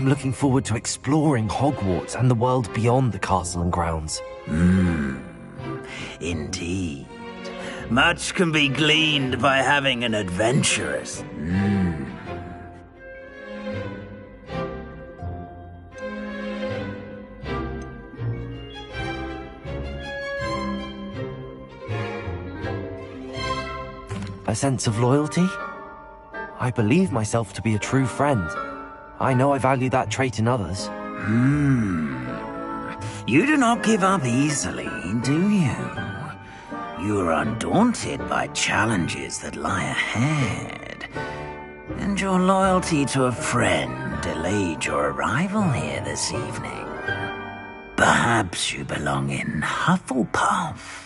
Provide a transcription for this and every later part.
I'm looking forward to exploring Hogwarts and the world beyond the castle and grounds. Indeed. Much can be gleaned by having an adventurous. A sense of loyalty? I believe myself to be a true friend. I know I value that trait in others. You do not give up easily, do you? You are undaunted by challenges that lie ahead. And your loyalty to a friend delayed your arrival here this evening. Perhaps you belong in Hufflepuff.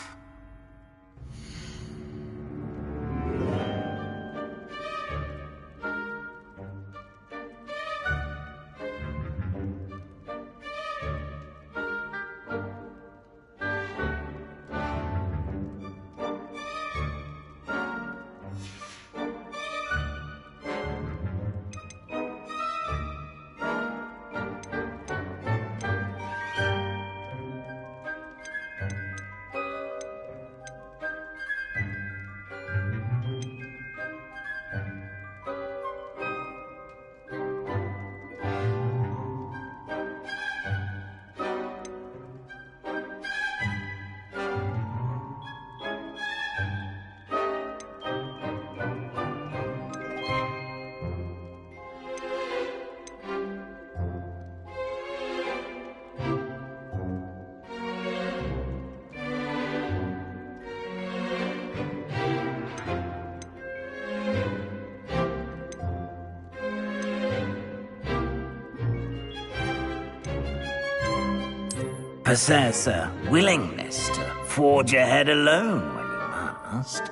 Possess a willingness to forge ahead alone when you must.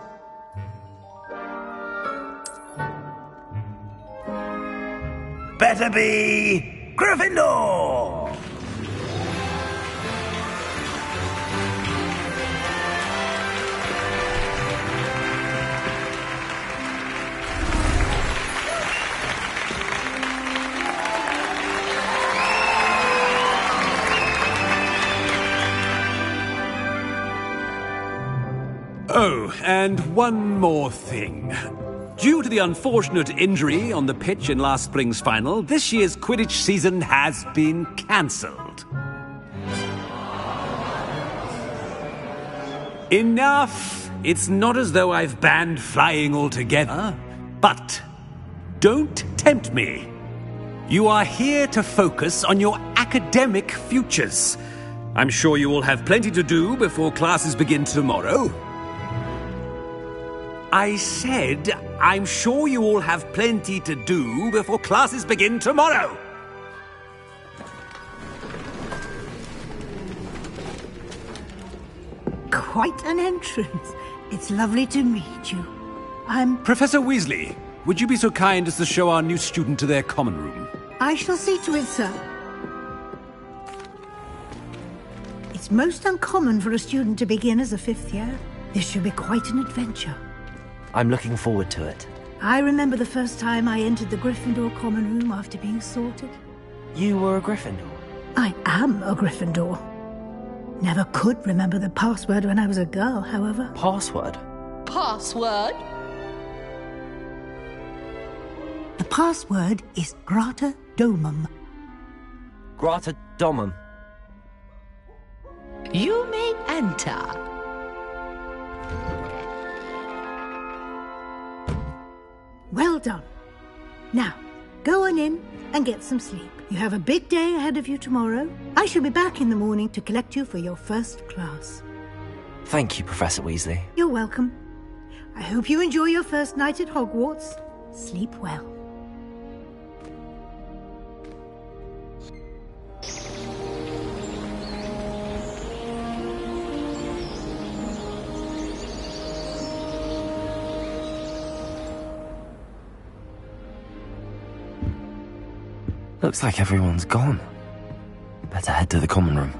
Better be Gryffindor! Oh, and one more thing. Due to the unfortunate injury on the pitch in last spring's final, this year's Quidditch season has been cancelled. Enough! It's not as though I've banned flying altogether, but don't tempt me. You are here to focus on your academic futures. I'm sure you will have plenty to do before classes begin tomorrow. I said, I'm sure you all have plenty to do before classes begin tomorrow. Quite an entrance. It's lovely to meet you. I'm... Professor Weasley, would you be so kind as to show our new student to their common room? I shall see to it, sir. It's most uncommon for a student to begin as a fifth year. This should be quite an adventure. I'm looking forward to it. I remember the first time I entered the Gryffindor common room after being sorted. You were a Gryffindor? I am a Gryffindor. Never could remember the password when I was a girl, however. Password? Password? The password is Grata Domum. Grata Domum. You may enter. Well done. Now, go on in and get some sleep. You have a big day ahead of you tomorrow. I shall be back in the morning to collect you for your first class. Thank you, Professor Weasley. You're welcome. I hope you enjoy your first night at Hogwarts. Sleep well. Looks like everyone's gone. Better head to the common room.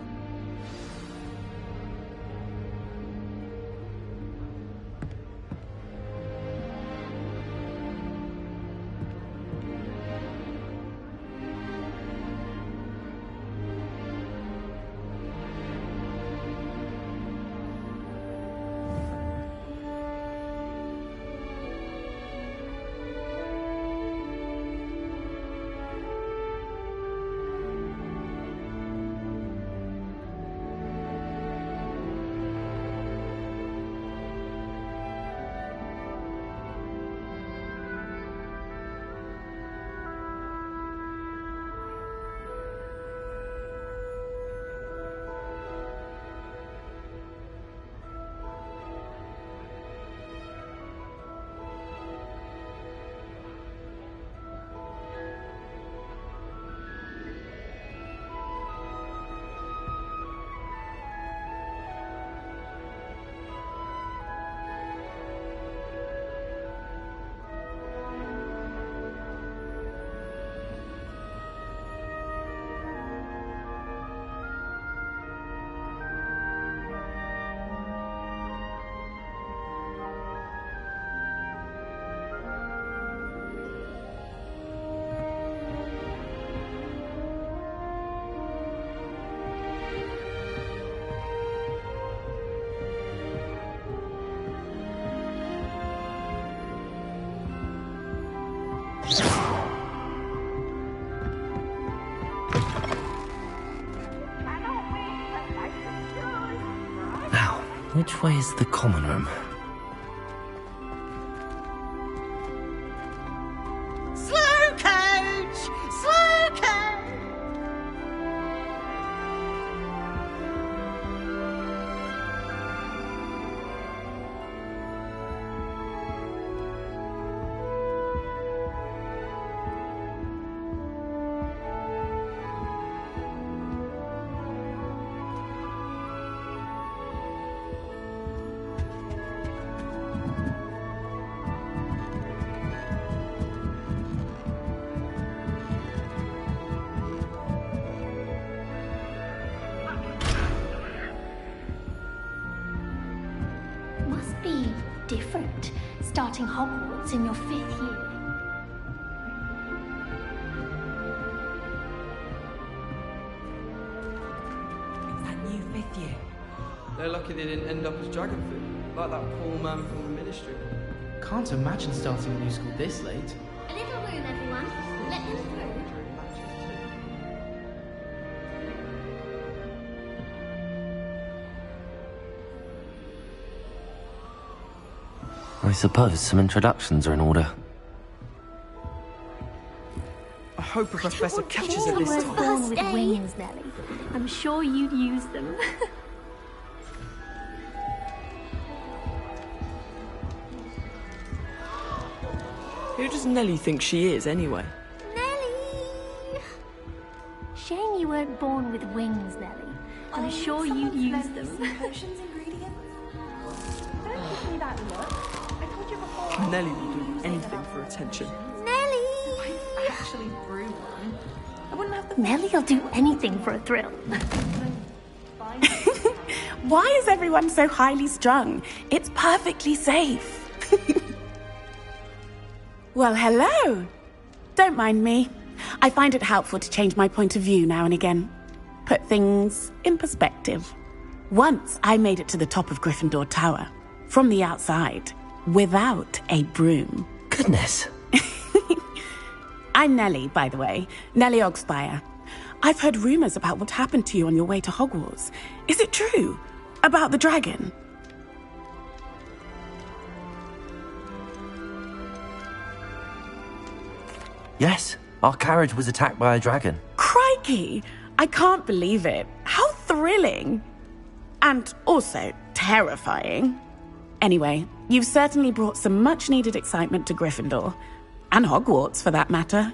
Now, which way is the common room? Slow coach! Slow coach! Must be different, starting Hogwarts in your 5th year. It's that new 5th year. They're lucky they didn't end up as Dragonfoot, like that poor man from the Ministry. Can't imagine starting a new school this late. A little room, everyone. Let them through. I suppose some introductions are in order. I hope a professor catches it You this were time. born with wings, Nelly. I'm sure you'd use them. Who does Nelly think she is, anyway? Nelly! Shame you weren't born with wings, Nelly. I'm sure you'd use them. Potions ingredients? Don't give me that look. I told you before. Nelly will do anything for attention. Nelly! I actually brew one. I wouldn't have the Nelly'll do anything for a thrill. Why is everyone so highly strung? It's perfectly safe. Well, hello. Don't mind me. I find it helpful to change my point of view now and again. Put things in perspective. Once I made it to the top of Gryffindor Tower, from the outside, without a broom. Goodness. I'm Nellie, by the way. Nellie Ogspire. I've heard rumors about what happened to you on your way to Hogwarts. Is it true? About the dragon? Yes, our carriage was attacked by a dragon. Crikey! I can't believe it. How thrilling! And also terrifying. Anyway, you've certainly brought some much-needed excitement to Gryffindor. And Hogwarts, for that matter.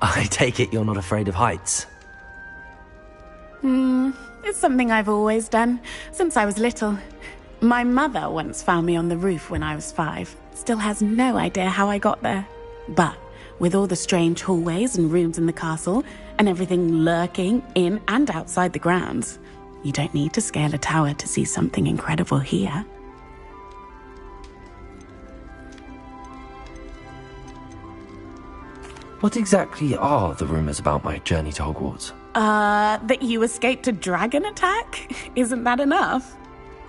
I take it you're not afraid of heights. It's something I've always done, since I was little. My mother once found me on the roof when I was 5. Still has no idea how I got there. But with all the strange hallways and rooms in the castle, and everything lurking in and outside the grounds, you don't need to scale a tower to see something incredible here. What exactly are the rumors about my journey to Hogwarts? That you escaped a dragon attack? Isn't that enough?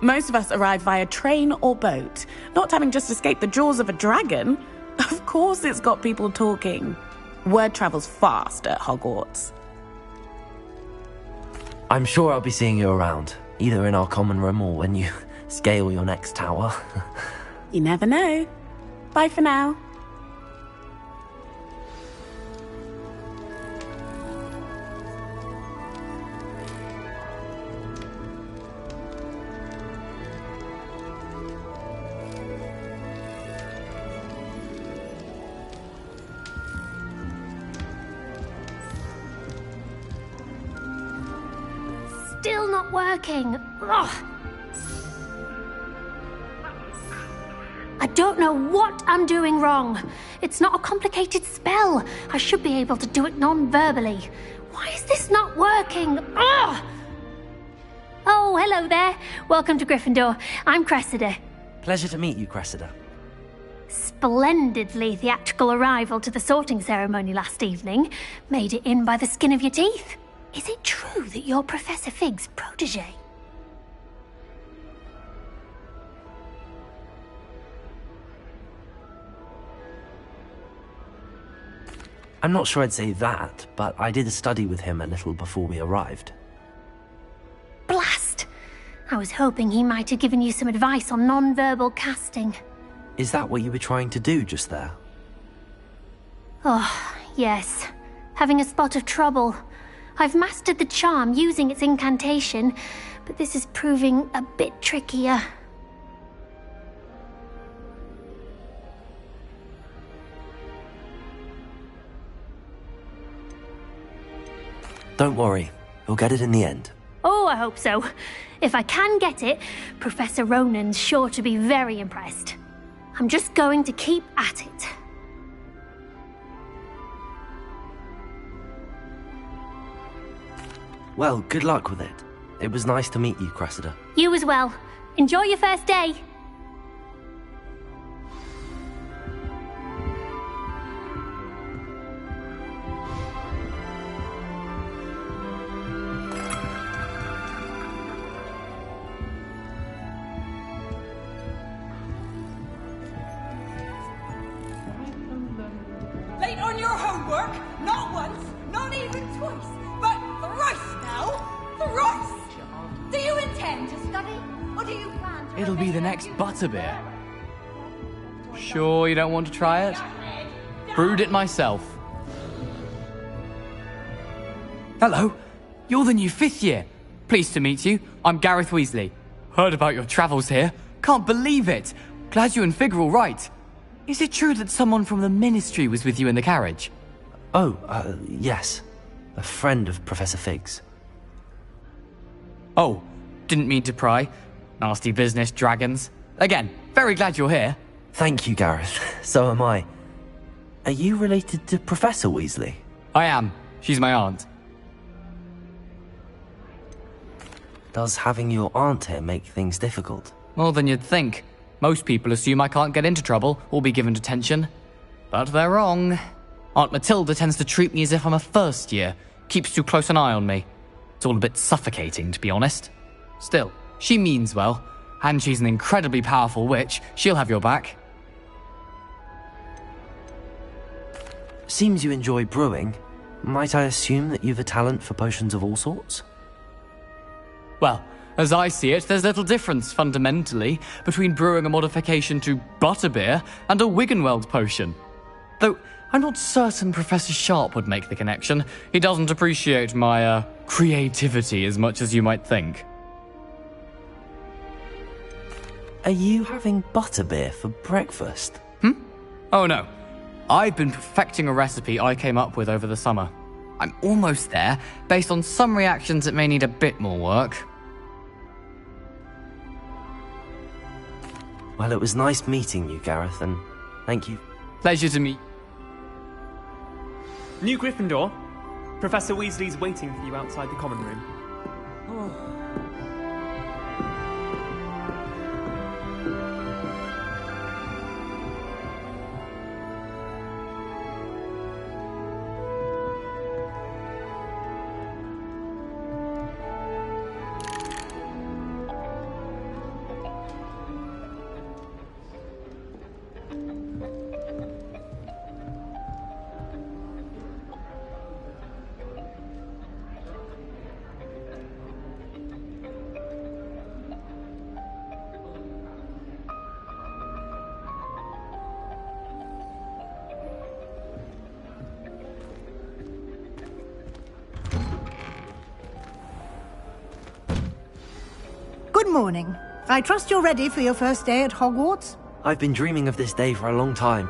Most of us arrive via train or boat, not having just escaped the jaws of a dragon. Of course it's got people talking. Word travels fast at Hogwarts. I'm sure I'll be seeing you around, either in our common room or when you scale your next tower. You never know. Bye for now. Still not working. Ugh. I don't know what I'm doing wrong. It's not a complicated spell. I should be able to do it non-verbally. Why is this not working? Ugh. Oh, hello there. Welcome to Gryffindor. I'm Cressida. Pleasure to meet you, Cressida. Splendidly theatrical arrival to the sorting ceremony last evening. Made it in by the skin of your teeth. Is it true that you're Professor Fig's protege? I'm not sure I'd say that, but I did study with him a little before we arrived. Blast! I was hoping he might have given you some advice on non-verbal casting. Is that what you were trying to do just there? Oh, yes. Having a spot of trouble. I've mastered the charm using its incantation, but this is proving a bit trickier. Don't worry, you'll get it in the end. Oh, I hope so. If I can get it, Professor Ronan's sure to be very impressed. I'm just going to keep at it. Well, good luck with it. It was nice to meet you, Cressida. You as well. Enjoy your first day. work, not once, not even twice, but thrice now. Thrice! Do you intend to study, or do you plan to... It'll be the next butterbeer. Sure you don't want to try it? Brewed it myself. Hello, you're the new 5th year. Pleased to meet you. I'm Gareth Weasley. Heard about your travels here. Can't believe it. Glad you and Fig are all right. Is it true that someone from the Ministry was with you in the carriage? Oh, yes. A friend of Professor Fig's. Oh, didn't mean to pry. Nasty business, dragons. Again, very glad you're here. Thank you, Gareth. So am I. Are you related to Professor Weasley? I am. She's my aunt. Does having your aunt here make things difficult? More than you'd think. Most people assume I can't get into trouble or be given detention. But they're wrong. Aunt Matilda tends to treat me as if I'm a first year. Keeps too close an eye on me. It's all a bit suffocating, to be honest. Still, she means well. And she's an incredibly powerful witch. She'll have your back. Seems you enjoy brewing. Might I assume that you've a talent for potions of all sorts? Well, as I see it, there's little difference, fundamentally, between brewing a modification to butterbeer and a Wiggenweld potion. Though, I'm not certain Professor Sharp would make the connection. He doesn't appreciate my, creativity as much as you might think. Are you having butterbeer for breakfast? Oh no. I've been perfecting a recipe I came up with over the summer. I'm almost there, based on some reactions that may need a bit more work. Well, it was nice meeting you, Gareth, and thank you. Pleasure to meet. New Gryffindor. Professor Weasley's waiting for you outside the common room. Good morning. I trust you're ready for your first day at Hogwarts? I've been dreaming of this day for a long time.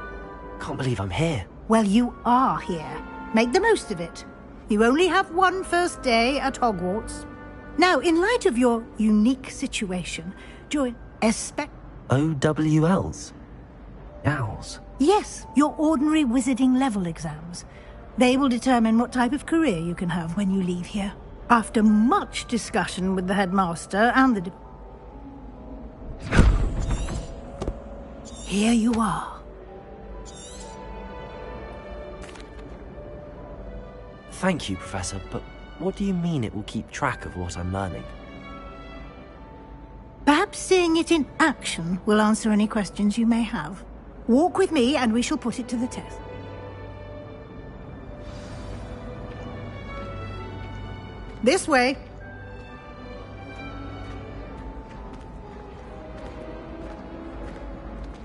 Can't believe I'm here. Well, you are here. Make the most of it. You only have one first day at Hogwarts. Now, in light of your unique situation, join OWLs? Owls? Yes, your ordinary wizarding level exams. They will determine what type of career you can have when you leave here. After much discussion with the headmaster and the... Here you are. Thank you, Professor, but what do you mean it will keep track of what I'm learning? Perhaps seeing it in action will answer any questions you may have. Walk with me and we shall put it to the test. This way.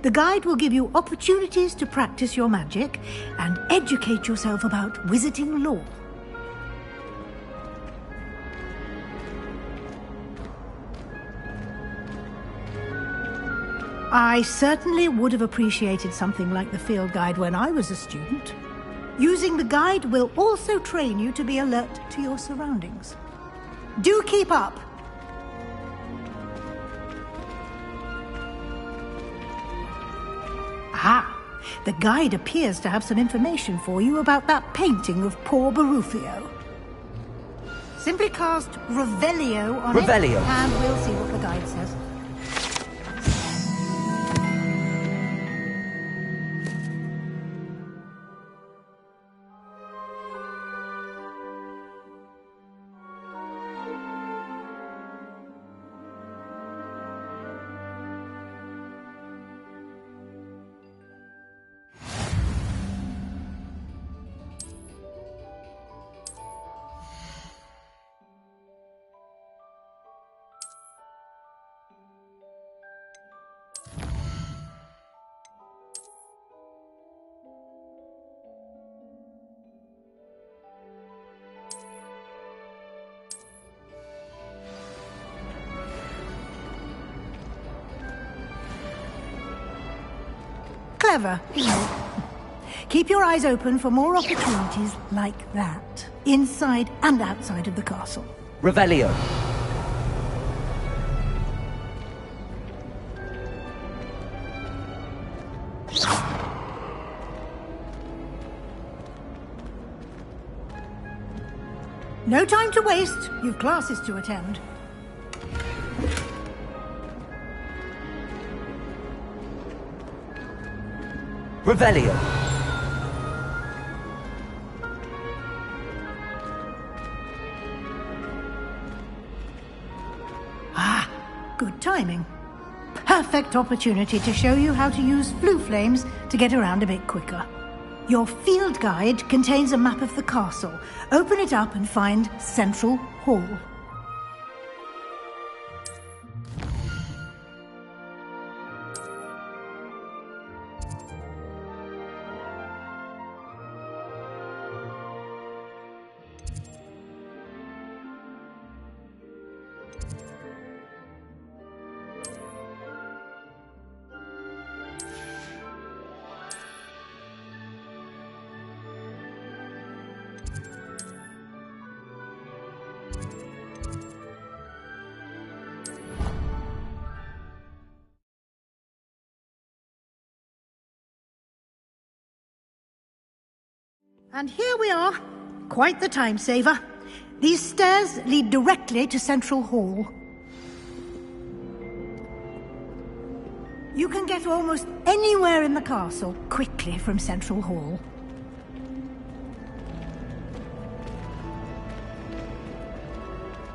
The guide will give you opportunities to practice your magic and educate yourself about wizarding lore. I certainly would have appreciated something like the field guide when I was a student. Using the guide will also train you to be alert to your surroundings. Do keep up! Ah, the guide appears to have some information for you about that painting of poor Barufio. Simply cast Revelio on it, and we'll see what the guide says. Clever, isn't it? Keep your eyes open for more opportunities like that, inside and outside of the castle. Revelio. No time to waste. You've classes to attend. Revelio. Ah, good timing. Perfect opportunity to show you how to use flue flames to get around a bit quicker. Your field guide contains a map of the castle. Open it up and find Central Hall. And here we are. Quite the time saver. These stairs lead directly to Central Hall. You can get almost anywhere in the castle quickly from Central Hall.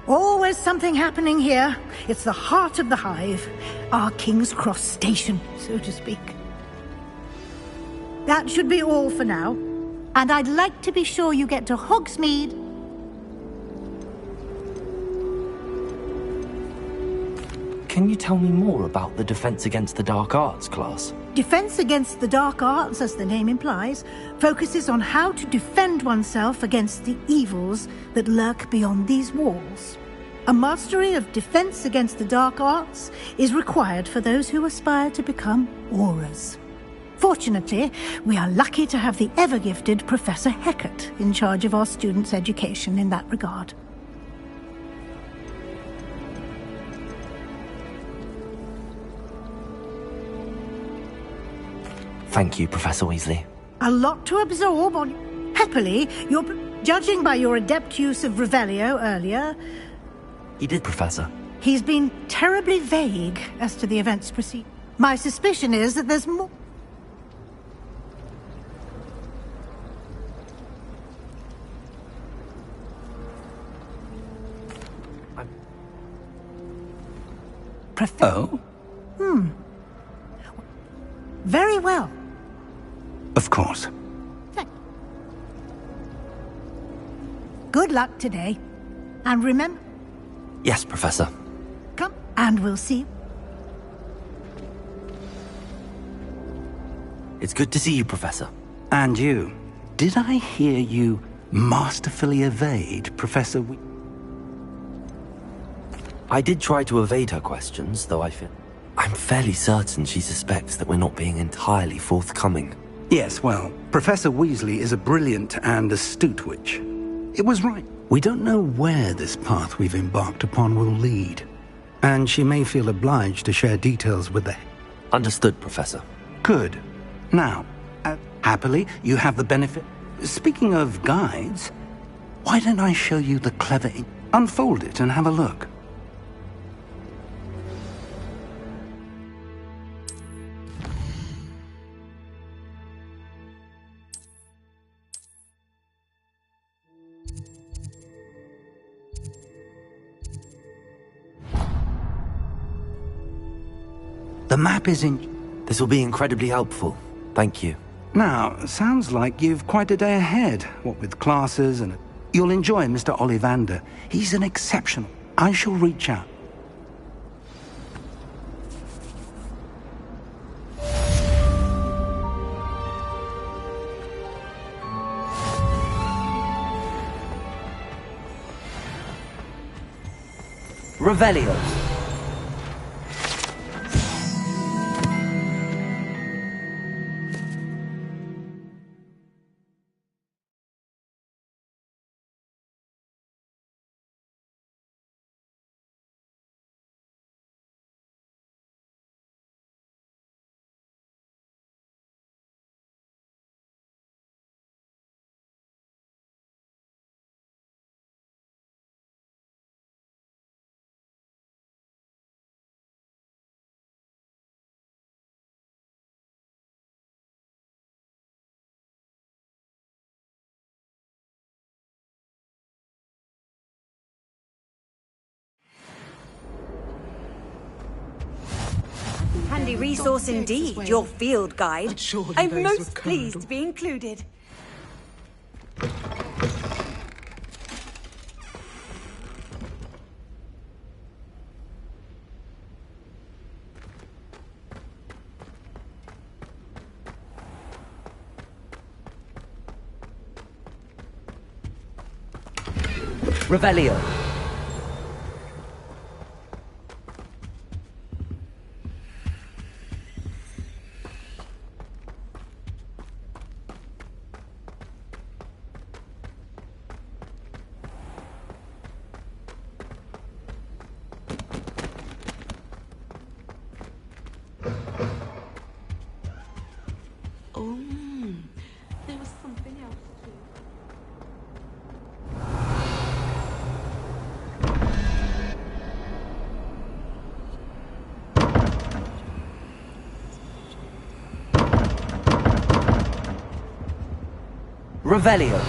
Always something happening here. It's the heart of the hive. Our King's Cross station, so to speak. That should be all for now. And I'd like to be sure you get to Hogsmeade. Can you tell me more about the Defense Against the Dark Arts class? Defense Against the Dark Arts, as the name implies, focuses on how to defend oneself against the evils that lurk beyond these walls. A mastery of Defense Against the Dark Arts is required for those who aspire to become Aurors. Fortunately, we are lucky to have the ever-gifted Professor Hecat in charge of our students' education in that regard. Thank you, Professor Weasley. A lot to absorb on... Happily, you're... Judging by your adept use of Revelio earlier... He did, Professor. He's been terribly vague as to the events preceding. My suspicion is that there's more... Oh? Very well. Of course. Good luck today. And remember... Yes, Professor. Come, and we'll see you. It's good to see you, Professor. And you. Did I hear you masterfully evade Professor I did try to evade her questions, though I'm fairly certain she suspects that we're not being entirely forthcoming. Yes, well, Professor Weasley is a brilliant and astute witch. It was right. We don't know where this path we've embarked upon will lead. And she may feel obliged to share details with the... Understood, Professor. Good. Now, happily, you have the benefit... Speaking of guides, why don't I show you the clever... Unfold it and have a look. The map is in... This will be incredibly helpful. Thank you. Now, sounds like you've quite a day ahead, what with classes and... You'll enjoy Mr. Ollivander. He's an exceptional... I shall reach out. Revelio. handy resource indeed, your field guide. I'm most pleased to be included. Revelio. Oh, there was something else too. Revelio.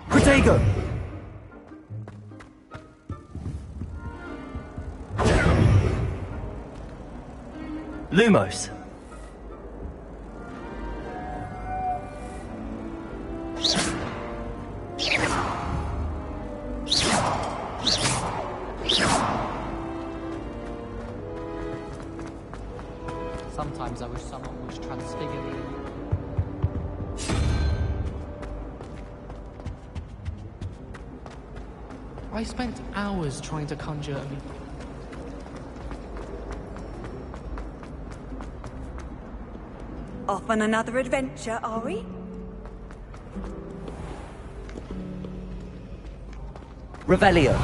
Protego. Lumos. Sometimes I wish someone was transfigured me. I spent hours trying to conjure Off on another adventure, are we? Revelio.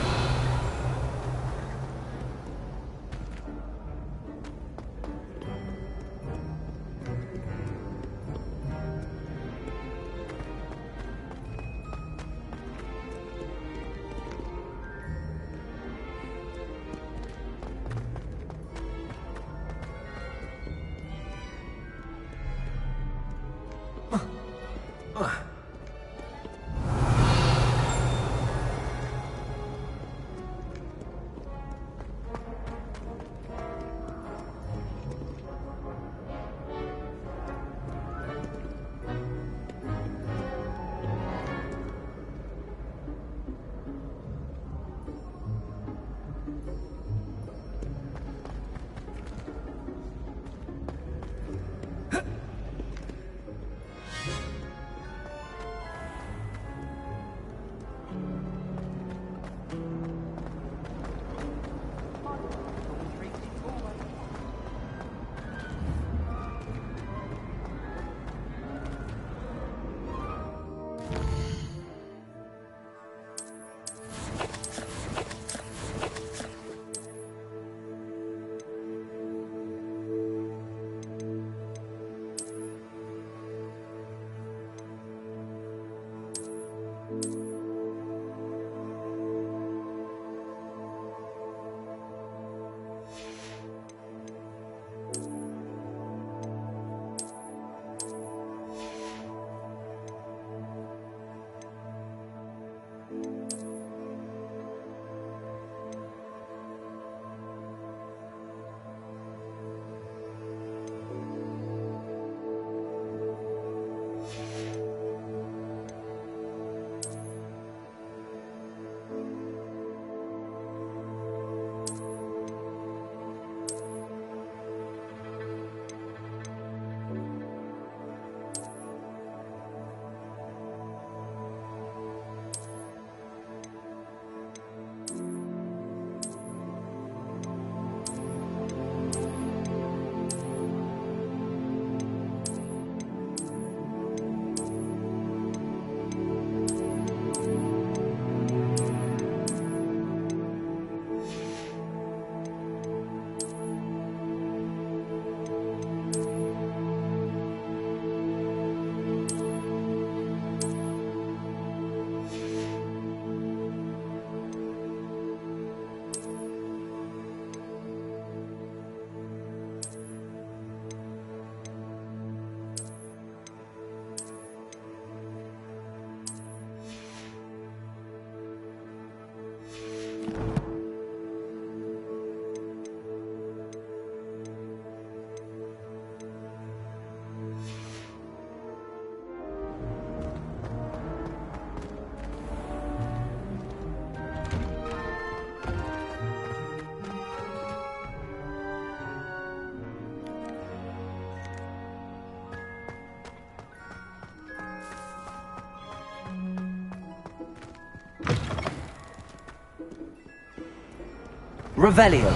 Revelio.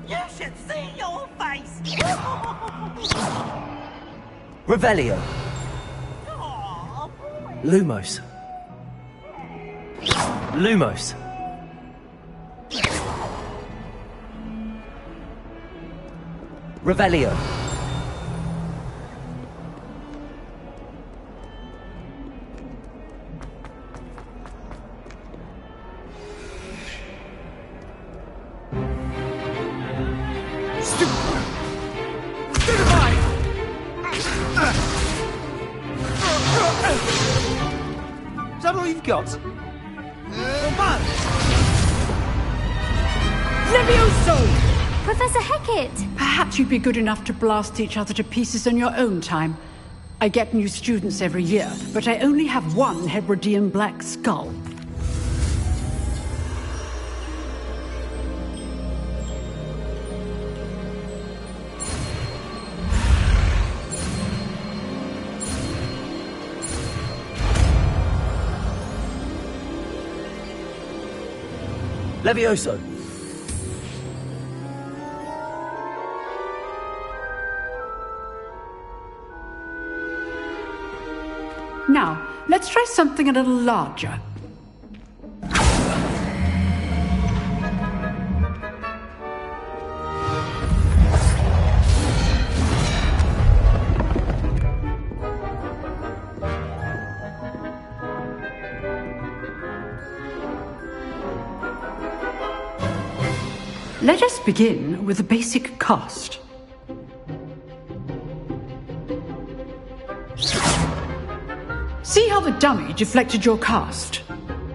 You should see your face! Revelio. Lumos. Lumos. Revelio. Is that all you've got? Levioso! Professor Hecat! Perhaps you'd be good enough to blast each other to pieces on your own time. I get new students every year, but I only have one Hebridean black skull. Levioso. Now, let's try something a little larger. Let us begin with the basic cast. See how the dummy deflected your cast?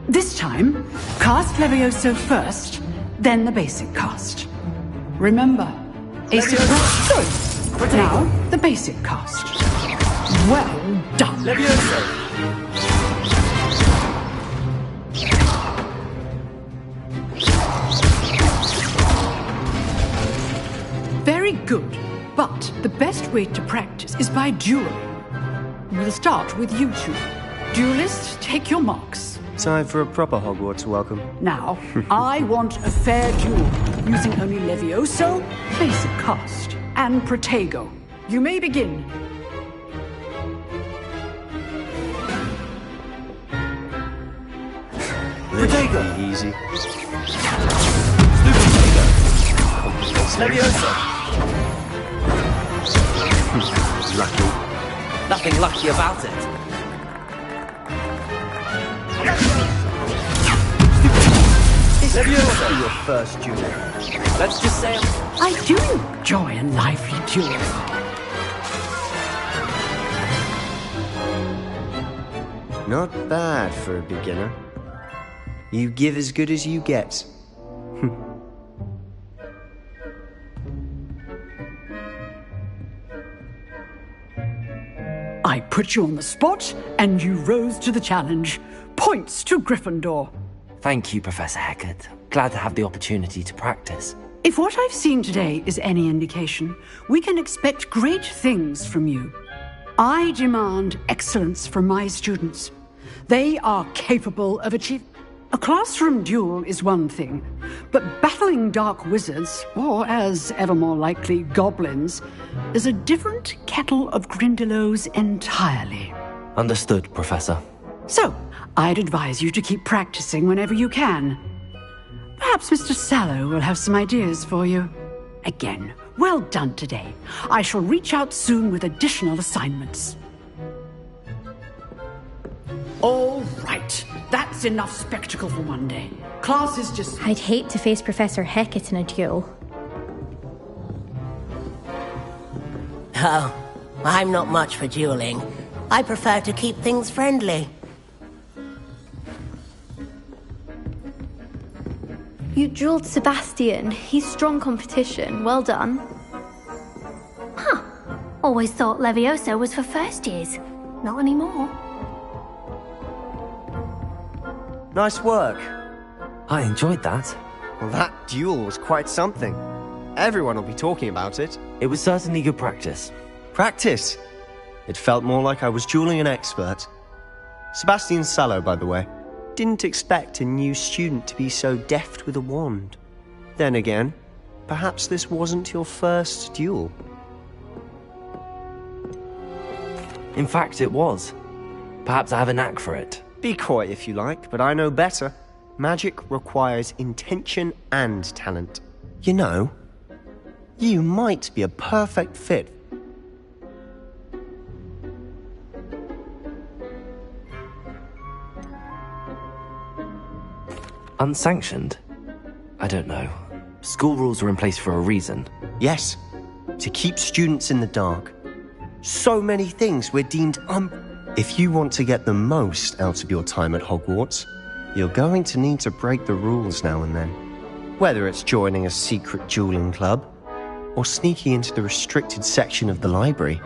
This time, cast Levioso first, then the basic cast. Remember, a surprise choice. Now, the basic cast. Well done. Levioso. Very good, but the best way to practice is by dueling. We'll start with you two. Duelists, take your marks. Time for a proper Hogwarts welcome. Now, I want a fair duel, using only Levioso, basic cast, and Protego. You may begin. Protego! Easy. Levioso. Lucky. Nothing lucky about it. Levioso. Your first duel. Let's just say I do enjoy a lively duel. Not bad for a beginner. You give as good as you get. I put you on the spot, and you rose to the challenge. Points to Gryffindor. Thank you, Professor Hecat. Glad to have the opportunity to practice. If what I've seen today is any indication, we can expect great things from you. I demand excellence from my students. They are capable of achieving. A classroom duel is one thing, but battling dark wizards, or as ever more likely, goblins, is a different kettle of Grindylows entirely. Understood, Professor. So, I'd advise you to keep practicing whenever you can. Perhaps Mr. Sallow will have some ideas for you. Again, well done today. I shall reach out soon with additional assignments. All right. That's enough spectacle for one day. Class is just... I'd hate to face Professor Hecat in a duel. Oh, I'm not much for dueling. I prefer to keep things friendly. You dueled Sebastian. He's strong competition. Well done. Huh. Always thought Levioso was for first years. Not anymore. Nice work. I enjoyed that. Well, that duel was quite something. Everyone will be talking about it. It was certainly good practice. Practice? It felt more like I was dueling an expert. Sebastian Sallow, by the way. Didn't expect a new student to be so deft with a wand. Then again, perhaps this wasn't your first duel. In fact, it was. Perhaps I have a knack for it. Be coy if you like, but I know better. Magic requires intention and talent. You know, you might be a perfect fit. Unsanctioned? I don't know. School rules are in place for a reason. Yes, to keep students in the dark. So many things we're deemed If you want to get the most out of your time at Hogwarts, you're going to need to break the rules now and then. Whether it's joining a secret dueling club, or sneaking into the restricted section of the library,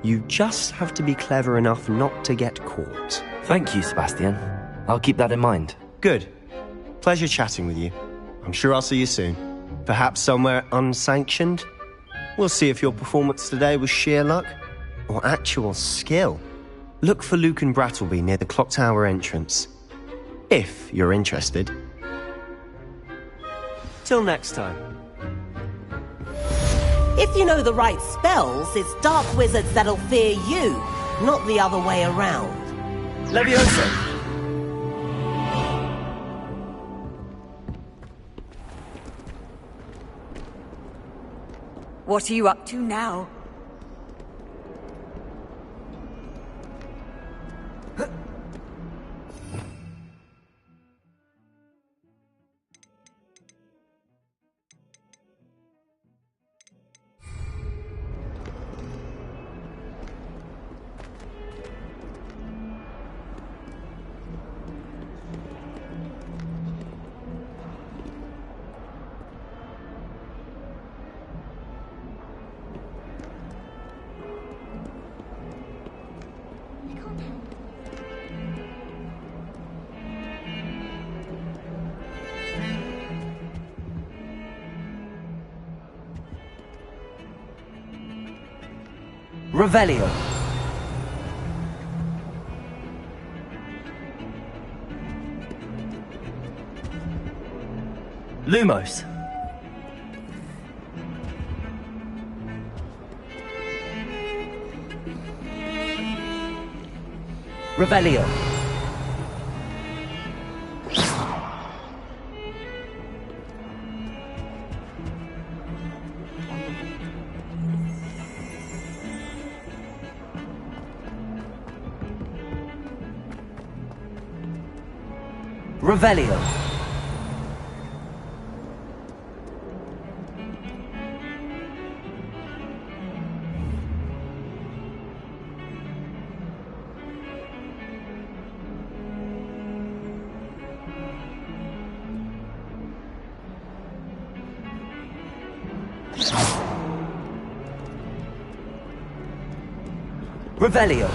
you just have to be clever enough not to get caught. Thank you, Sebastian. I'll keep that in mind. Good. Pleasure chatting with you. I'm sure I'll see you soon. Perhaps somewhere unsanctioned? We'll see if your performance today was sheer luck or actual skill. Look for Lucan Brattleby near the Clock Tower entrance, if you're interested. Till next time. If you know the right spells, it's dark wizards that'll fear you, not the other way around. Levioso! What are you up to now? Revelio. Lumos. Revelio. Revelio. Revelio.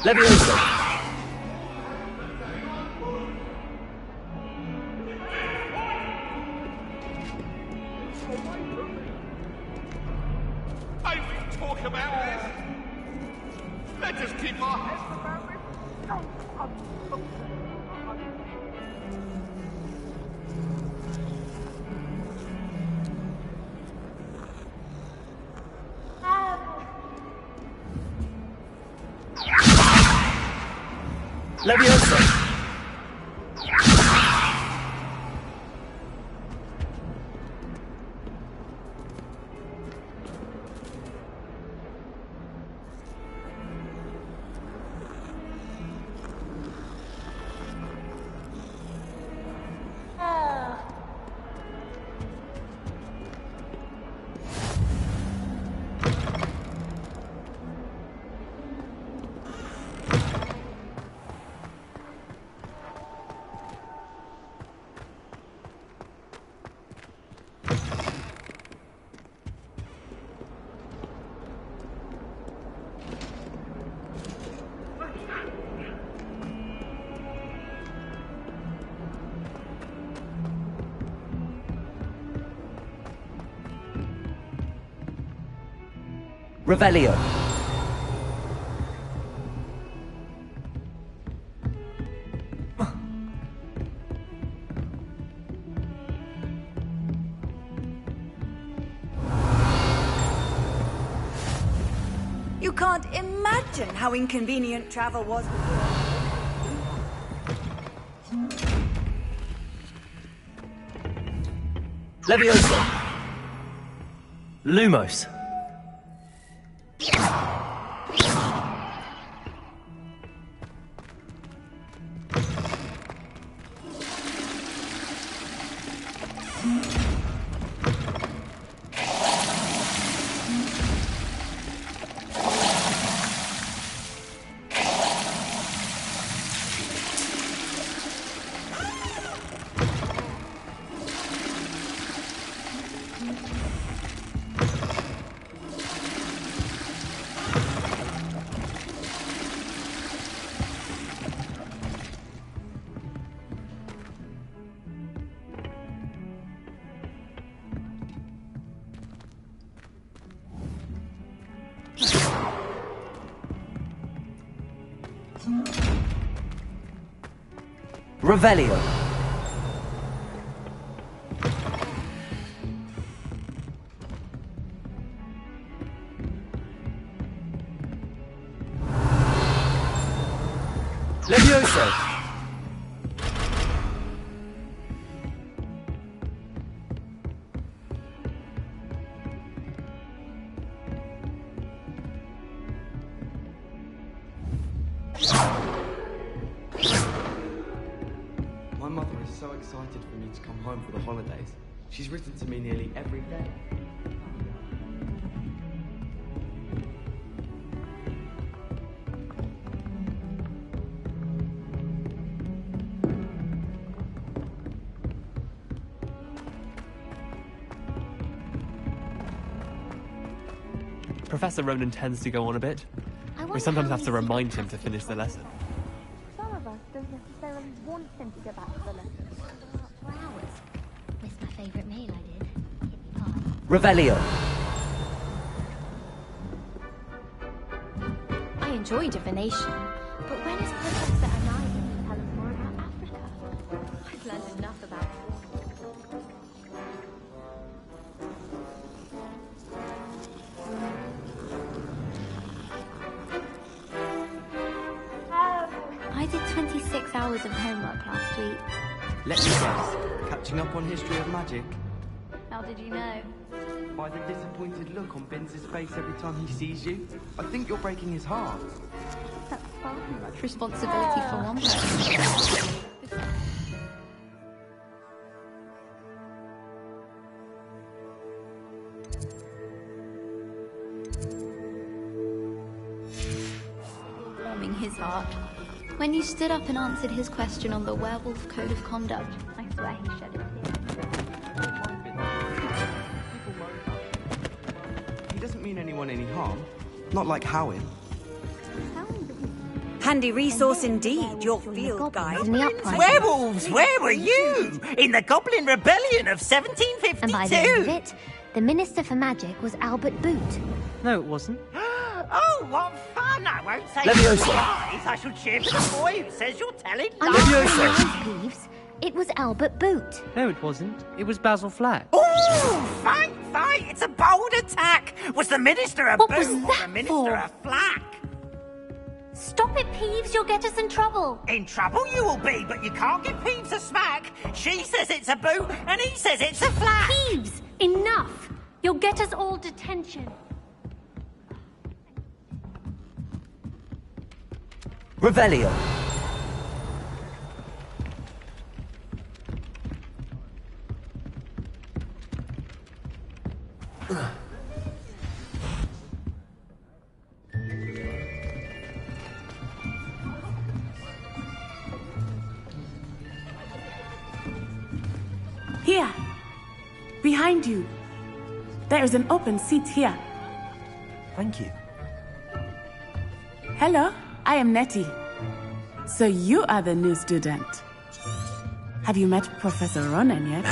Levioso. I will talk about this. Let us keep our heads about it. Levioso. Revelio. You can't imagine how inconvenient travel was before. Levioso. Lumos. Revelio. Levioso. My mother is so excited for me to come home for the holidays. She's written to me nearly every day. Professor Ronan tends to go on a bit. We sometimes have to remind him to finish the lesson. Some of us don't necessarily want him to go back to the lesson. For hours. Missed my favourite meal I did. Kidney pie. Revelio. I enjoy divination, but when is Professor Anaya going to tell us more about Africa? I've learned enough about it. I did 26 hours of homework last week. Let me guess. Catching up on history of magic? How did you know? By the disappointed look on Binz's face every time he sees you. I think you're breaking his heart. That's far too much responsibility for one person. Warming his heart. When you stood up and answered his question on the werewolf code of conduct, I swear he shed a tear. He doesn't mean anyone any harm. Not like Howin. Handy resource indeed, your field guide. Werewolves, where were you? In the Goblin Rebellion of 1752. And by the end of it, the Minister for Magic was Albert Boot. No, it wasn't. Oh, what fun! I won't say Levioso. lies. I shall cheer for the boy who says you're telling Under Levioso. Peeves, it was Albert Boot. No, it wasn't. It was Basil Flack. Oh, fight! It's a bold attack. Was the Minister a What boot was or that the Minister for? a flack? Stop it, Peeves, you'll get us in trouble. In trouble you will be, but you can't give Peeves a smack. She says it's a boot, and he says it's a flack. Peeves, enough. You'll get us all detention. Revelio. Here. Behind you. There is an open seat here. Thank you. Hello, I am Nettie. So you are the new student. Have you met Professor Ronan yet?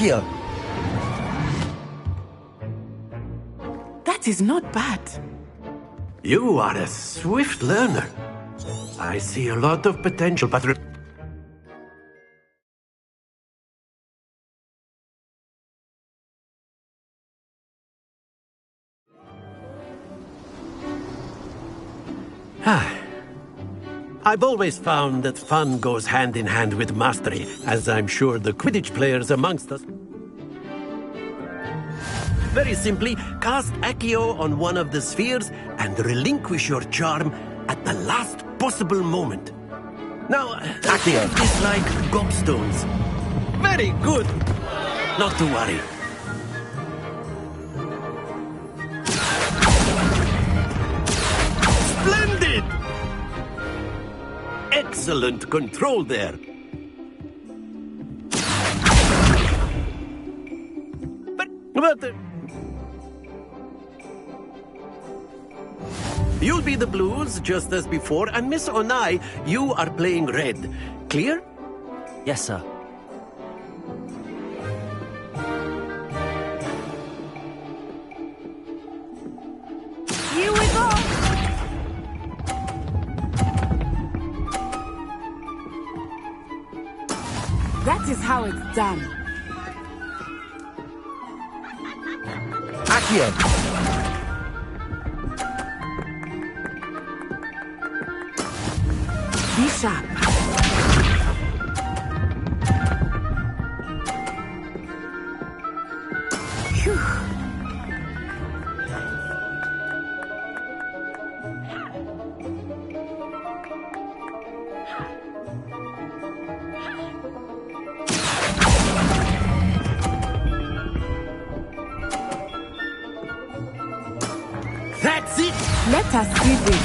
Accio! That is not bad. You are a swift learner. I see a lot of potential, but... I've always found that fun goes hand in hand with mastery, as I'm sure the Quidditch players amongst us... Very simply, cast Accio on one of the spheres and relinquish your charm at the last possible moment. Now, Accio is like gobstones. Very good. Not to worry. Splendid! Excellent control there. But you'll be the blues, just as before, and Miss Onai, you are playing red. Clear? Yes, sir. Here we go! That is how it's done. Accio! Be sharp. Phew. That's it! Let us see this.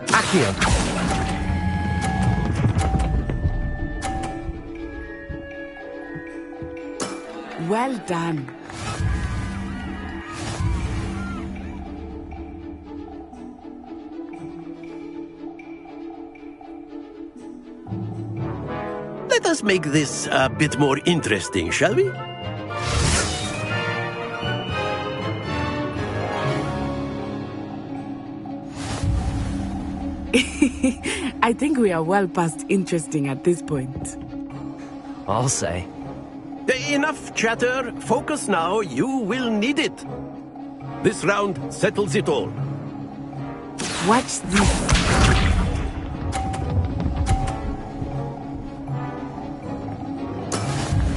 Accio! Well done. Let us make this a bit more interesting, shall we? I think we are well past interesting at this point. I'll say. Enough chatter. Focus now. You will need it. This round settles it all. Watch this.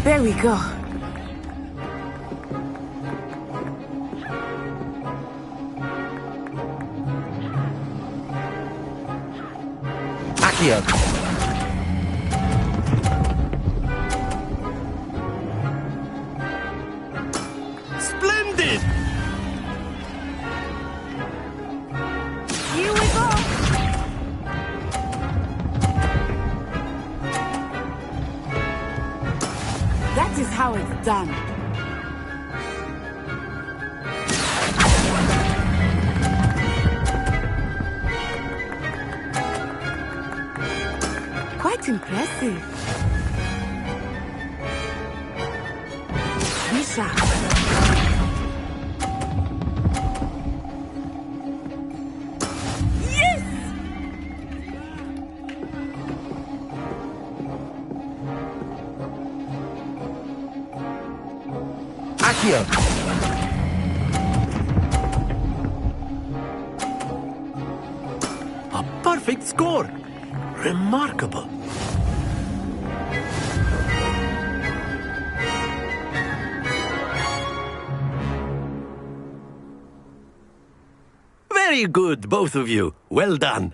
There we go. Accio! Splendid! Here we go! That is how it's done. Quite impressive. Be sharp. Yes! Accio! A perfect score. Remarkable. Very good, both of you. Well done.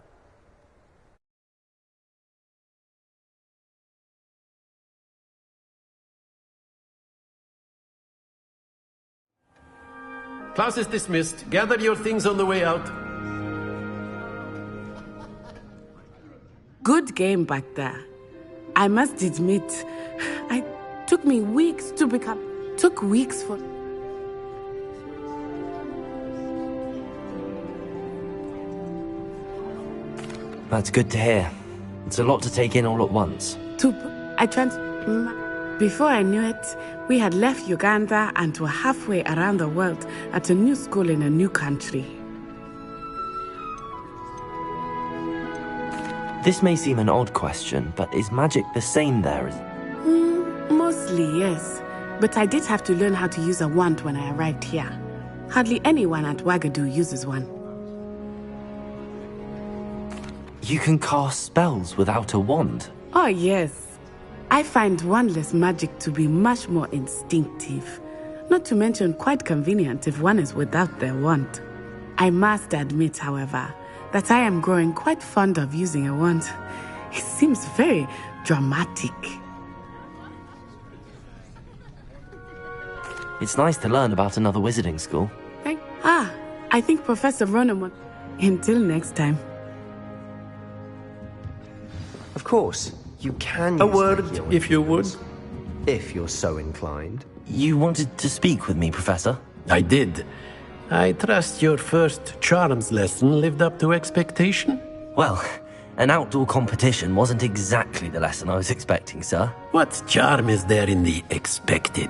Class is dismissed. Gather your things on the way out. Good game back there. I must admit, it took me weeks to become... Took weeks for... That's good to hear. It's a lot to take in all at once. Before I knew it, we had left Uganda and were halfway around the world at a new school in a new country. This may seem an odd question, but is magic the same there? Mostly, yes. But I did have to learn how to use a wand when I arrived here. Hardly anyone at Wagadu uses one. You can cast spells without a wand? Oh, yes. I find wandless magic to be much more instinctive. Not to mention quite convenient if one is without their wand. I must admit, however, that I am growing quite fond of using a wand. It seems very dramatic. It's nice to learn about another wizarding school. I think Professor Ronan. Until next time. Of course, you can A use word, Accio if you would. If you're so inclined. You wanted to speak with me, Professor? I did. I trust your first charms lesson lived up to expectation? Well, an outdoor competition wasn't exactly the lesson I was expecting, sir. What charm is there in the expected?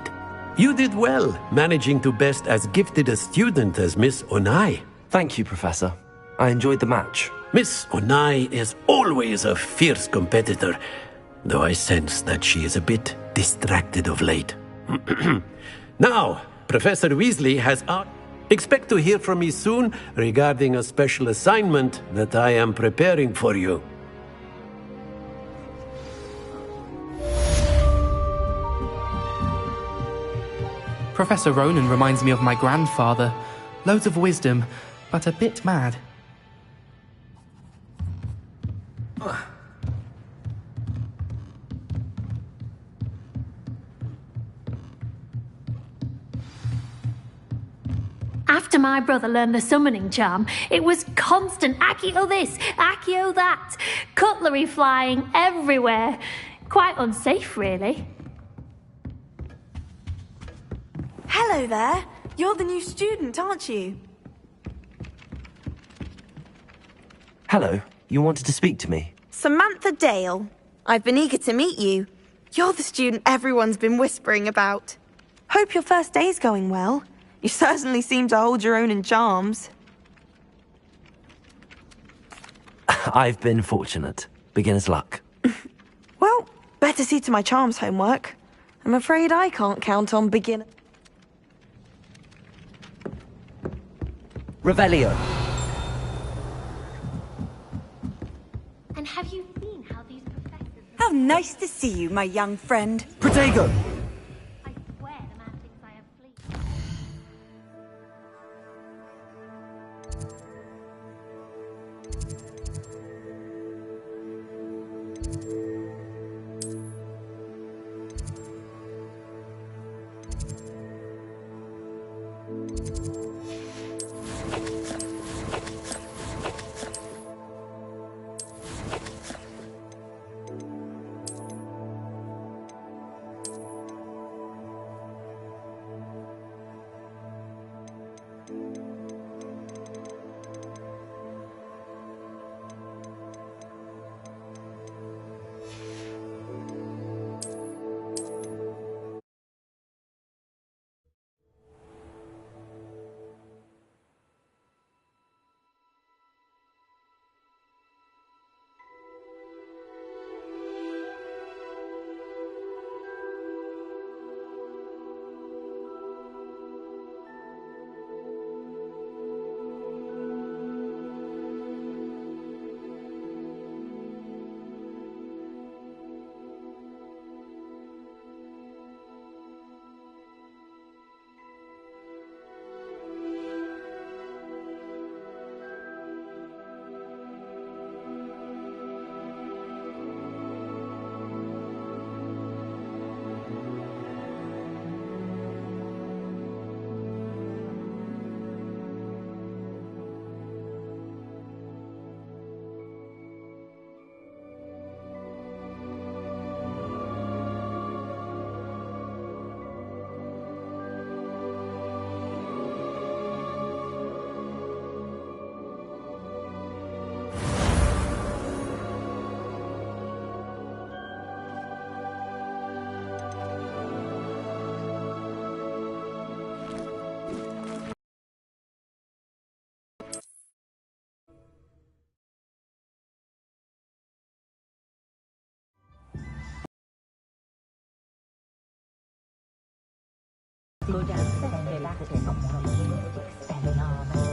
You did well, managing to best as gifted a student as Miss Onai. Thank you, Professor. I enjoyed the match. Miss Onai is always a fierce competitor, though I sense that she is a bit distracted of late. Now, Professor Weasley has expect to hear from me soon regarding a special assignment that I am preparing for you. Professor Ronan reminds me of my grandfather. Loads of wisdom, but a bit mad. After my brother learned the summoning charm, it was constant Accio this, Accio that, cutlery flying everywhere. Quite unsafe, really. Hello there. You're the new student, aren't you? Hello. You wanted to speak to me? Samantha Dale. I've been eager to meet you. You're the student everyone's been whispering about. Hope your first day's going well. You certainly seem to hold your own in charms. I've been fortunate. Beginner's luck. Well, better see to my charms homework. I'm afraid I can't count on beginner. Revelio. And have you seen how these professors... How nice to see you, my young friend. Protego. I swear the man thinks I have fleas. go downstairs and back in on one of the Expelliarmus.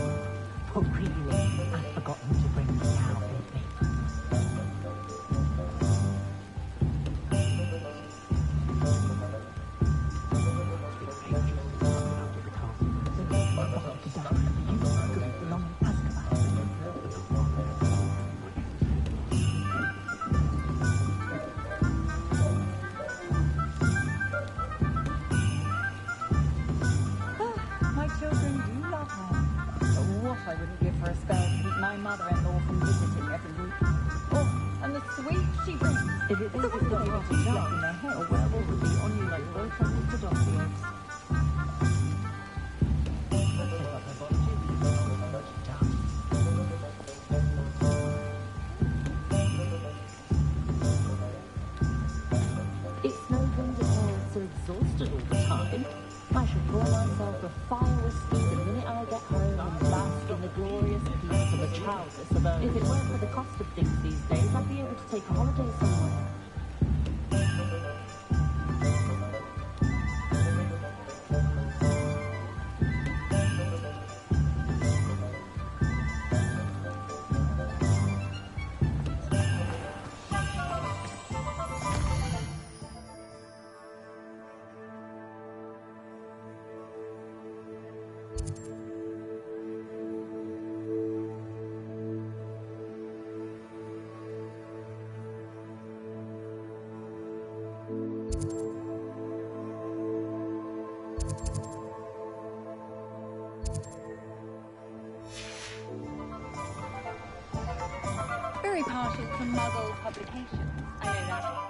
But really, I've forgotten to bring the cow with me. My children do love her. What I wouldn't give for a spell to keep my mother-in-law from visiting every week. Oh, and the sweet she brings. If it isn't the baby to jump in their head, a werewolf would be on you like both of Mr. Dossiers. It's no wonder parents are exhausted all the time. I should pour myself a fire whiskey the minute I get home and bask in the glorious peace of a childless abode. If it weren't for the cost of things these days, I'd be able to take a holiday somewhere. Very partial to Muggle publications, I know that.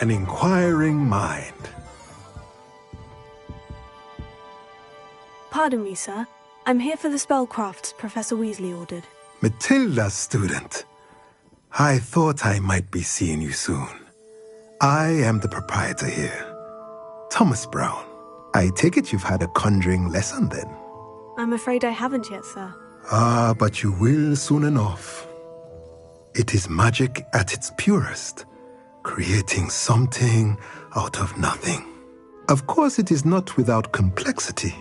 An inquiring mind. Pardon me, sir. I'm here for the spellcrafts Professor Weasley ordered. Matilda, student. I thought I might be seeing you soon. I am the proprietor here, Thomas Brown. I take it you've had a conjuring lesson then? I'm afraid I haven't yet, sir. Ah, but you will soon enough. It is magic at its purest, creating something out of nothing. Of course, it is not without complexity,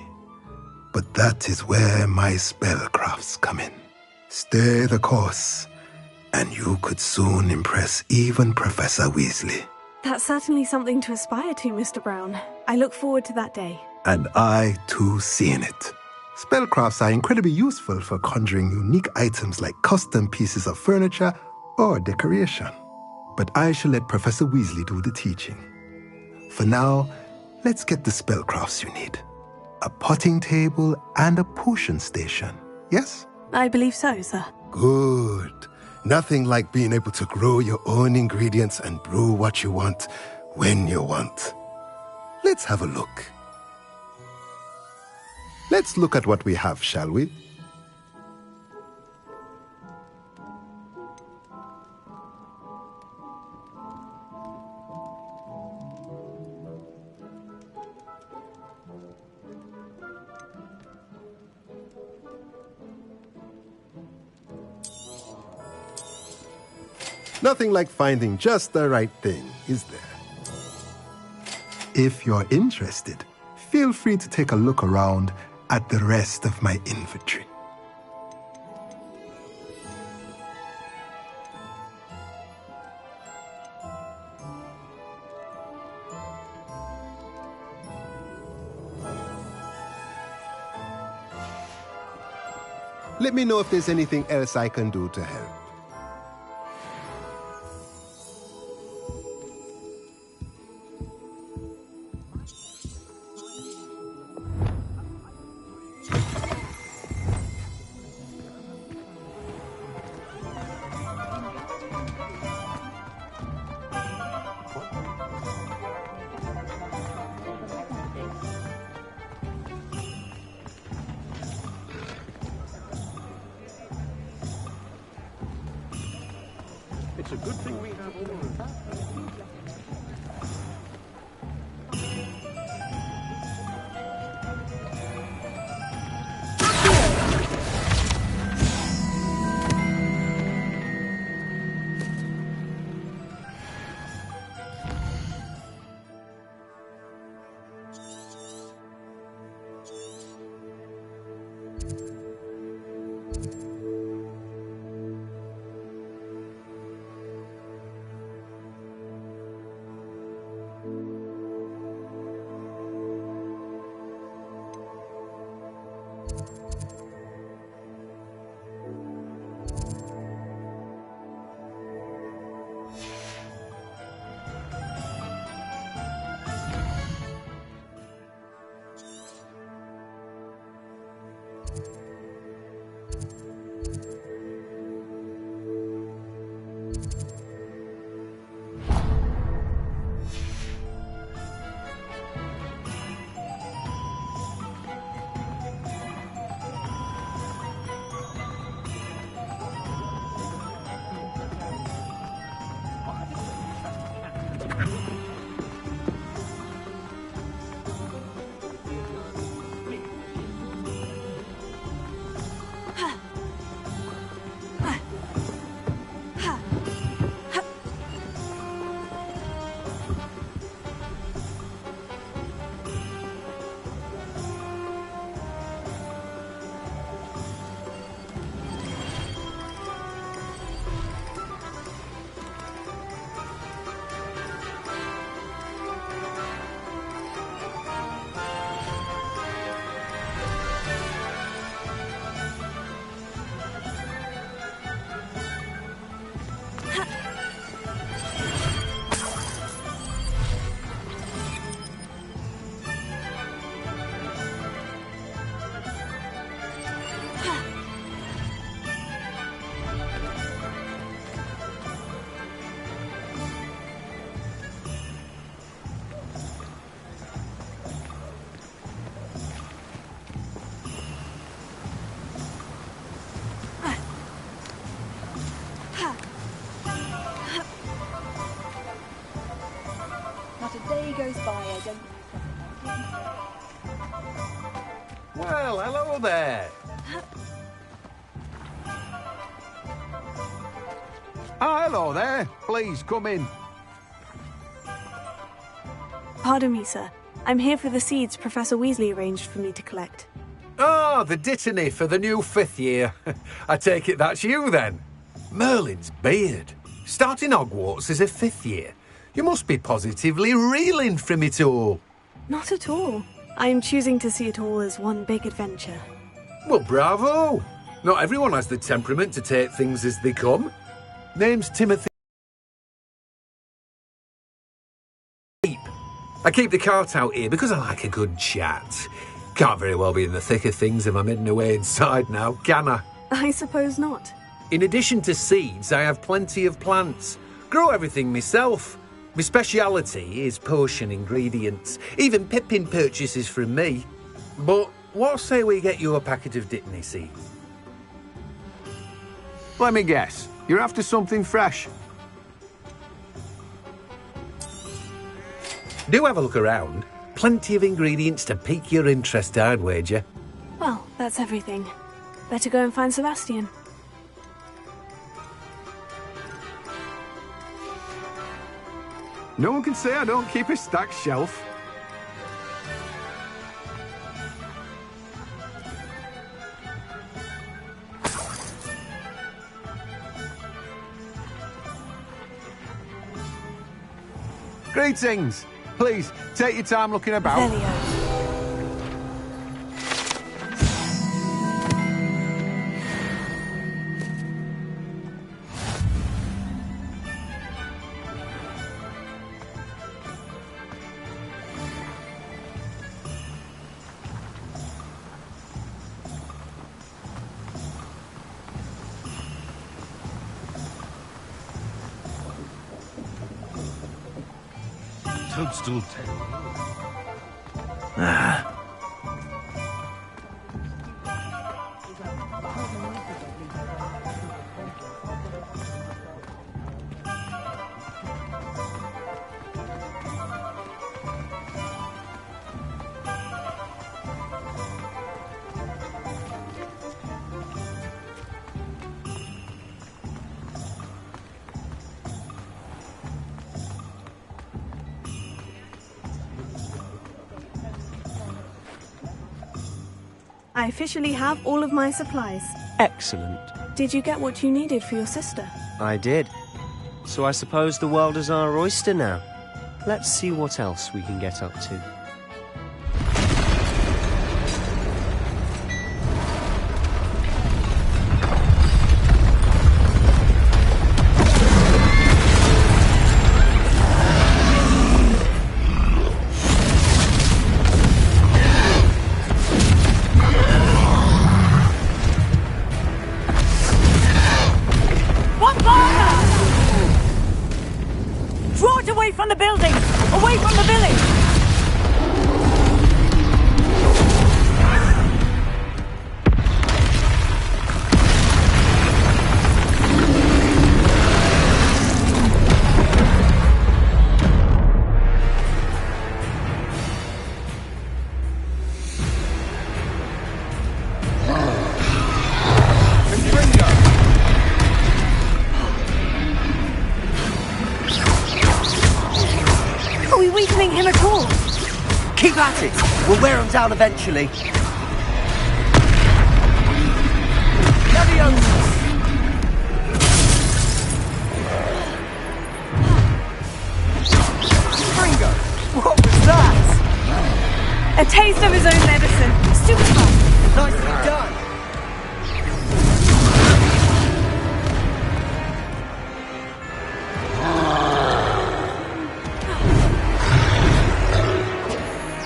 but that is where my spellcrafts come in. Stay the course, and you could soon impress even Professor Weasley. That's certainly something to aspire to, Mr. Brown. I look forward to that day. And I, too, seeing it. Spellcrafts are incredibly useful for conjuring unique items like custom pieces of furniture or decoration. But I shall let Professor Weasley do the teaching. For now, let's get the spellcrafts you need. A potting table and a potion station, yes? I believe so, sir. Good. Nothing like being able to grow your own ingredients and brew what you want when you want. Let's have a look. Let's look at what we have, shall we? Nothing like finding just the right thing, is there? If you're interested, feel free to take a look around at the rest of my inventory. Let me know if there's anything else I can do to help. It's a good thing we have all of that. day goes by, I don't... Well, hello there. Hello there. Please come in. Pardon me, sir. I'm here for the seeds Professor Weasley arranged for me to collect. Ah, the Dittany for the new 5th year. I take it that's you then. Merlin's beard. Starting Hogwarts as a 5th year. You must be positively reeling from it all. Not at all. I'm choosing to see it all as one big adventure. Well, bravo. Not everyone has the temperament to take things as they come. Name's Timothy. I keep the cart out here because I like a good chat. Can't very well be in the thick of things if I'm hidden away inside now, can I? I suppose not. In addition to seeds, I have plenty of plants. Grow everything myself. My speciality is potion ingredients. Even Pippin purchases from me. But what say we get you a packet of Dittany seeds? Let me guess. You're after something fresh. Do have a look around. Plenty of ingredients to pique your interest, I'd wager. Well, that's everything. Better go and find Sebastian. No one can say I don't keep a stacked shelf. Greetings. Please, take your time looking about. Toadstool tail. I officially have all of my supplies. Excellent. Did you get what you needed for your sister? I did. So I suppose the world is our oyster now. Let's see what else we can get up to. Draw it away from the building! Away from the village! Are we weakening him at all? Keep at it. We'll wear him down eventually. Fringo! What was that? A taste of his own medicine. Stupefy! Nicely done.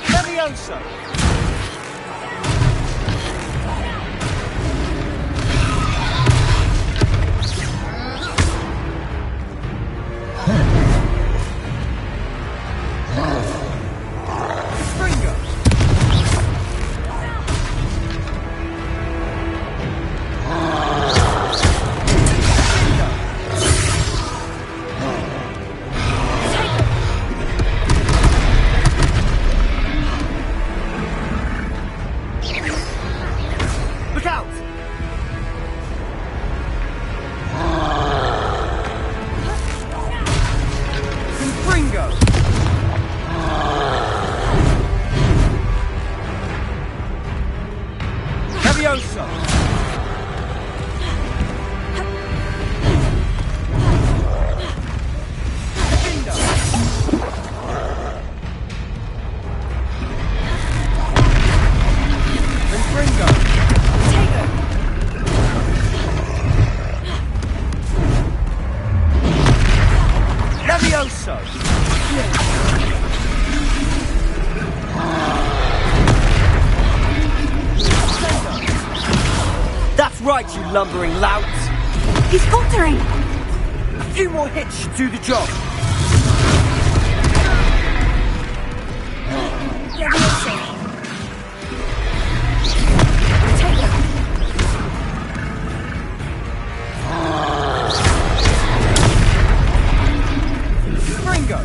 Leviosa! lumbering louts. He's faltering! A few more hits should do the job. Ringo!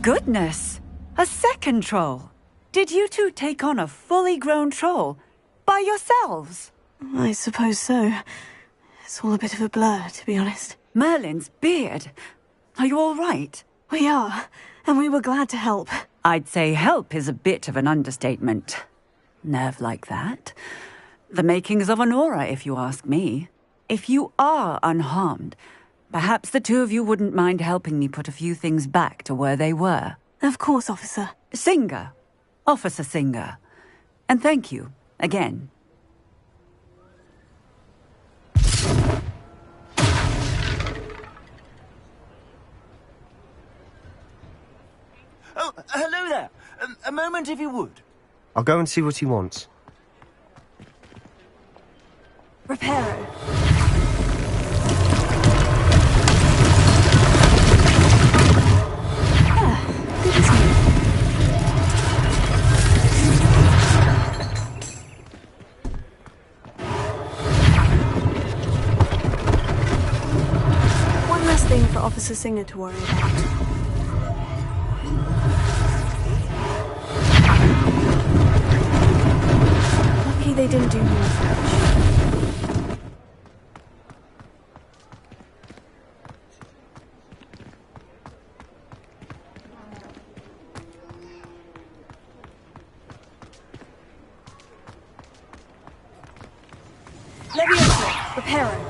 Goodness! A second troll! Did you two take on a fully grown troll? By yourselves? I suppose so. It's all a bit of a blur, to be honest. Merlin's beard! Are you all right? We are, and we were glad to help. I'd say help is a bit of an understatement. Nerve like that. The makings of an aura, if you ask me. If you are unharmed, perhaps the two of you wouldn't mind helping me put a few things back to where they were. Of course, officer. Singer. Officer Singer. And thank you, again. Oh, hello there. A moment if you would. I'll go and see what he wants. Reparo. Good as new. One less thing for Officer Singer to worry about. Lucky they didn't do more damage. Leviosa, Reparo.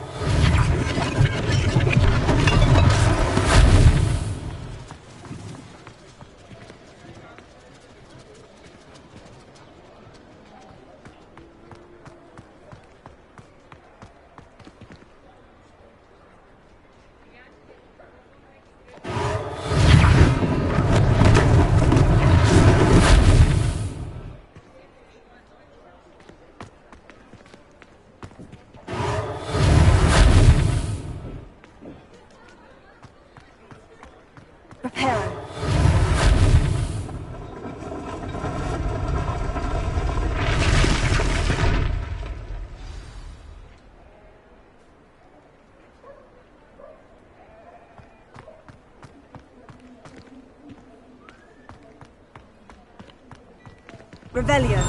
Revelio.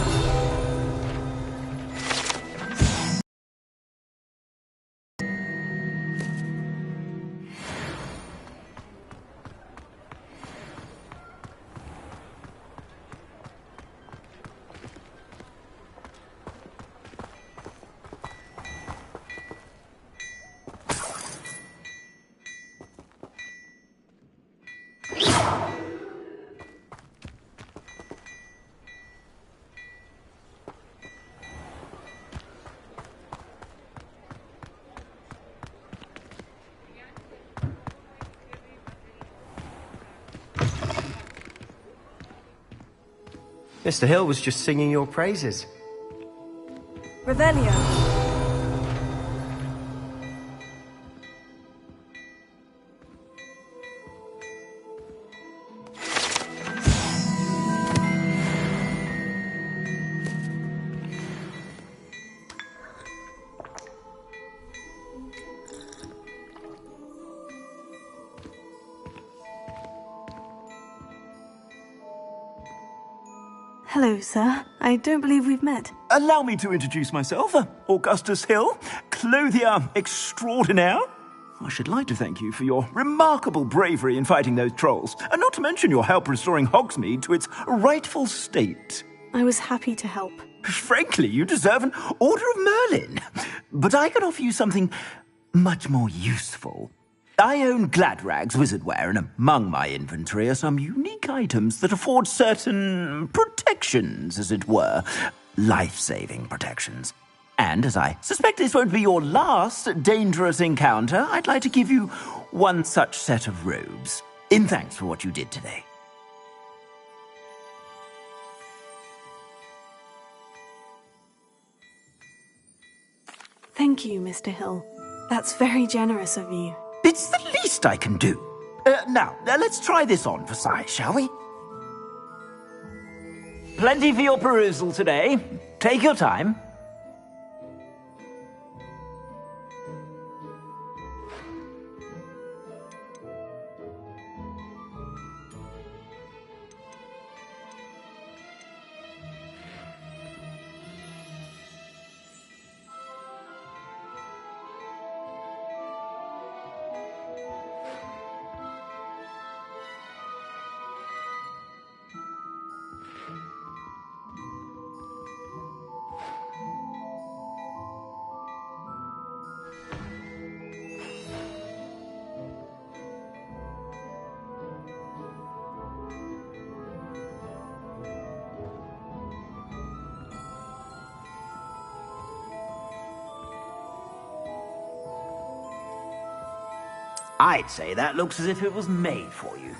Mr. Hill was just singing your praises. Revelio. Hello, sir. I don't believe we've met. Allow me to introduce myself. Augustus Hill, clothier extraordinaire. I should like to thank you for your remarkable bravery in fighting those trolls, and not to mention your help restoring Hogsmeade to its rightful state. I was happy to help. Frankly, you deserve an Order of Merlin. But I can offer you something much more useful. I own Gladrag's wizardware, and among my inventory are some unique items that afford certain protections, as it were. Life-saving protections. And as I suspect this won't be your last dangerous encounter, I'd like to give you one such set of robes, in thanks for what you did today. Thank you, Mr. Hill. That's very generous of you. It's the least I can do. Now, let's try this on for size, shall we? Plenty for your perusal today. Take your time. I'd say that looks as if it was made for you.